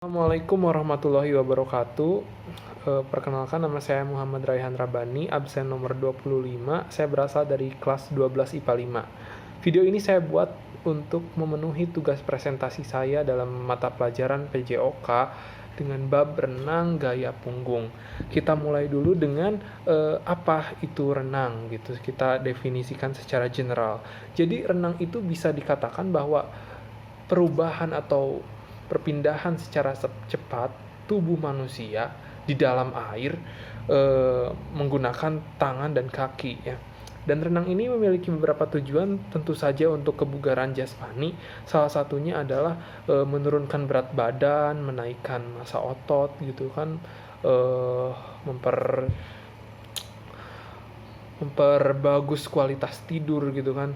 Assalamualaikum warahmatullahi wabarakatuh. Perkenalkan, nama saya Muhammad Raihan Rabani, absen nomor 25. Saya berasal dari kelas 12 IPA 5. Video ini saya buat untuk memenuhi tugas presentasi saya dalam mata pelajaran PJOK dengan bab renang gaya punggung. Kita mulai dulu dengan apa itu renang gitu. Kita definisikan secara general. Jadi renang itu bisa dikatakan bahwa perubahan atau perpindahan secara cepat tubuh manusia di dalam air menggunakan tangan dan kaki ya. Dan renang ini memiliki beberapa tujuan, tentu saja untuk kebugaran jasmani. Salah satunya adalah menurunkan berat badan, menaikkan massa otot gitu kan, memperbagus kualitas tidur gitu kan,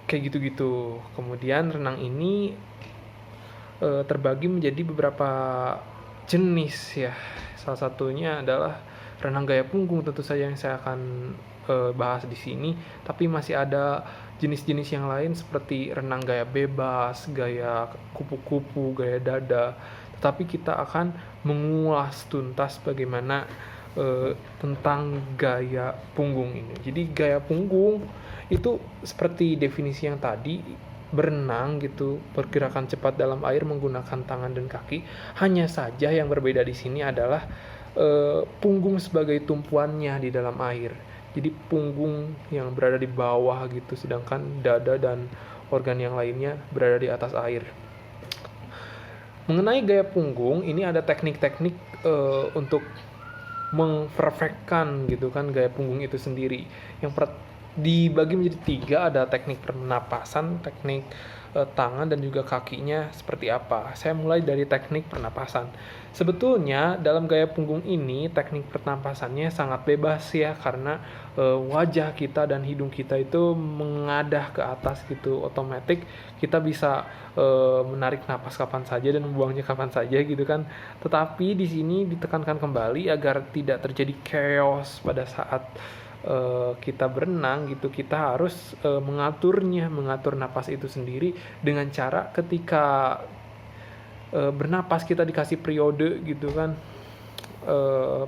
kayak gitu-gitu. Kemudian renang ini terbagi menjadi beberapa jenis ya. Salah satunya adalah renang gaya punggung, tentu saja yang saya akan bahas di sini. Tapi masih ada jenis-jenis yang lain seperti renang gaya bebas, gaya kupu-kupu, gaya dada. Tetapi kita akan mengulas tuntas bagaimana tentang gaya punggung ini. Jadi gaya punggung itu seperti definisi yang tadi, berenang gitu, pergerakan cepat dalam air menggunakan tangan dan kaki. Hanya saja yang berbeda di sini adalah punggung sebagai tumpuannya di dalam air. Jadi punggung yang berada di bawah gitu, sedangkan dada dan organ yang lainnya berada di atas air. Mengenai gaya punggung, ini ada teknik-teknik untuk memperfectkan gitu kan gaya punggung itu sendiri. Dibagi menjadi 3, ada teknik pernapasan, teknik tangan dan juga kakinya seperti apa. Saya mulai dari teknik pernapasan. Sebetulnya dalam gaya punggung ini teknik pernapasannya sangat bebas ya, karena wajah kita dan hidung kita itu mengadah ke atas gitu, otomatis kita bisa menarik napas kapan saja dan membuangnya kapan saja gitu kan. Tetapi di sini ditekankan kembali agar tidak terjadi chaos pada saat kita berenang gitu. Kita harus mengatur napas itu sendiri dengan cara ketika bernapas kita dikasih periode gitu kan,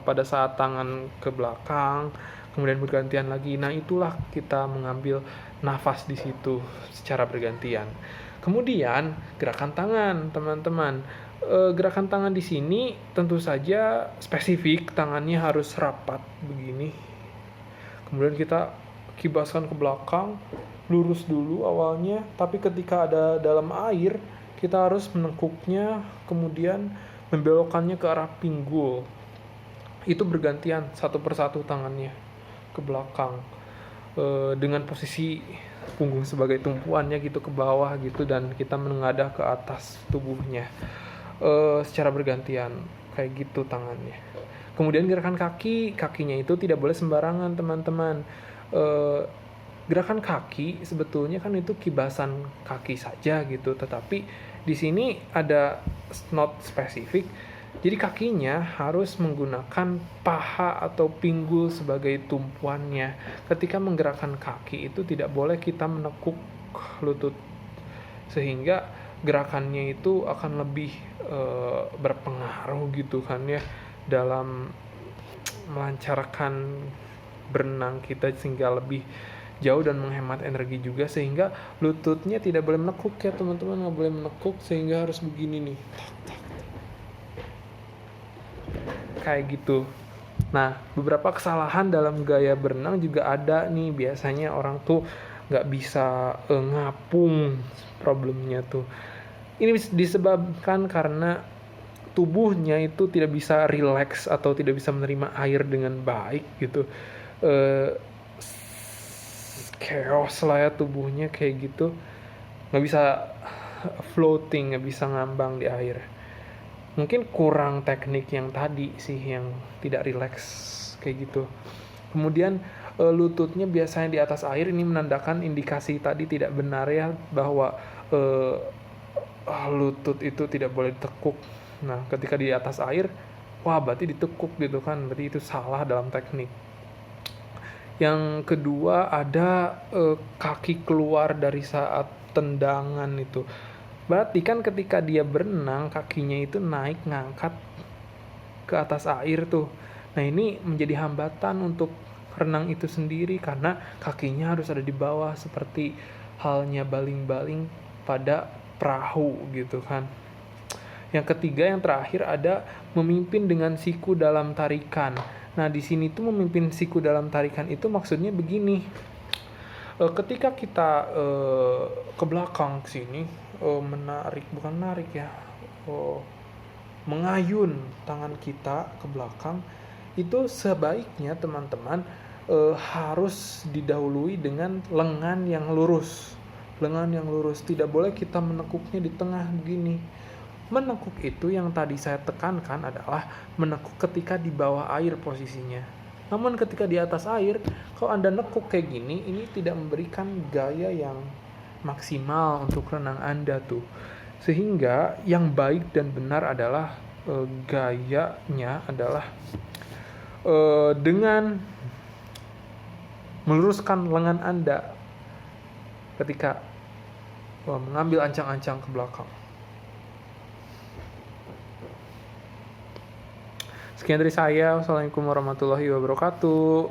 pada saat tangan ke belakang kemudian bergantian lagi. Nah, itulah kita mengambil nafas di situ secara bergantian. Kemudian gerakan tangan, teman-teman. Gerakan tangan di sini tentu saja spesifik, tangannya harus rapat begini. Kemudian kita kibaskan ke belakang, lurus dulu awalnya, tapi ketika ada dalam air, kita harus menekuknya, kemudian membelokkannya ke arah pinggul. Itu bergantian satu persatu tangannya ke belakang, dengan posisi punggung sebagai tumpuannya gitu ke bawah gitu, dan kita menengadah ke atas tubuhnya secara bergantian kayak gitu tangannya. Kemudian gerakan kakinya itu tidak boleh sembarangan, teman-teman. Gerakan kaki sebetulnya kan itu kibasan kaki saja gitu, tetapi di sini ada not spesifik. Jadi kakinya harus menggunakan paha atau pinggul sebagai tumpuannya. Ketika menggerakkan kaki itu tidak boleh kita menekuk lutut, sehingga gerakannya itu akan lebih berpengaruh gitu kan ya, dalam melancarkan berenang kita sehingga lebih jauh dan menghemat energi juga. Sehingga lututnya tidak boleh menekuk ya teman-teman, nggak boleh menekuk, sehingga harus begini nih, kayak gitu. Nah, beberapa kesalahan dalam gaya berenang juga ada nih. Biasanya orang tuh nggak bisa ngapung, problemnya tuh. Ini disebabkan karena tubuhnya itu tidak bisa rileks atau tidak bisa menerima air dengan baik gitu. Chaos lah ya tubuhnya kayak gitu, nggak bisa floating, nggak bisa ngambang di air. Mungkin kurang teknik yang tadi sih, yang tidak rileks kayak gitu. Kemudian lututnya biasanya di atas air, ini menandakan indikasi tadi tidak benar ya, bahwa lutut itu tidak boleh ditekuk. Nah, ketika di atas air, wah berarti ditekuk gitu kan, berarti itu salah dalam teknik. Yang kedua ada kaki keluar dari saat tendangan itu. Berarti kan ketika dia berenang, kakinya itu naik ngangkat ke atas air tuh. Nah, ini menjadi hambatan untuk renang itu sendiri karena kakinya harus ada di bawah seperti halnya baling-baling pada perahu gitu kan. Yang ketiga, yang terakhir ada memimpin dengan siku dalam tarikan. Nah, di sini tuh memimpin siku dalam tarikan itu maksudnya begini. Ketika kita ke belakang sini, menarik, bukan menarik ya, mengayun tangan kita ke belakang, itu sebaiknya teman-teman harus didahului dengan lengan yang lurus. Lengan yang lurus, tidak boleh kita menekuknya di tengah begini. Menekuk itu yang tadi saya tekankan adalah menekuk ketika di bawah air posisinya. Namun ketika di atas air, kalau Anda nekuk kayak gini, ini tidak memberikan gaya yang maksimal untuk renang Anda tuh. Sehingga yang baik dan benar adalah gayanya adalah dengan meluruskan lengan Anda ketika mengambil ancang-ancang ke belakang. Sekian dari saya. Wassalamualaikum warahmatullahi wabarakatuh.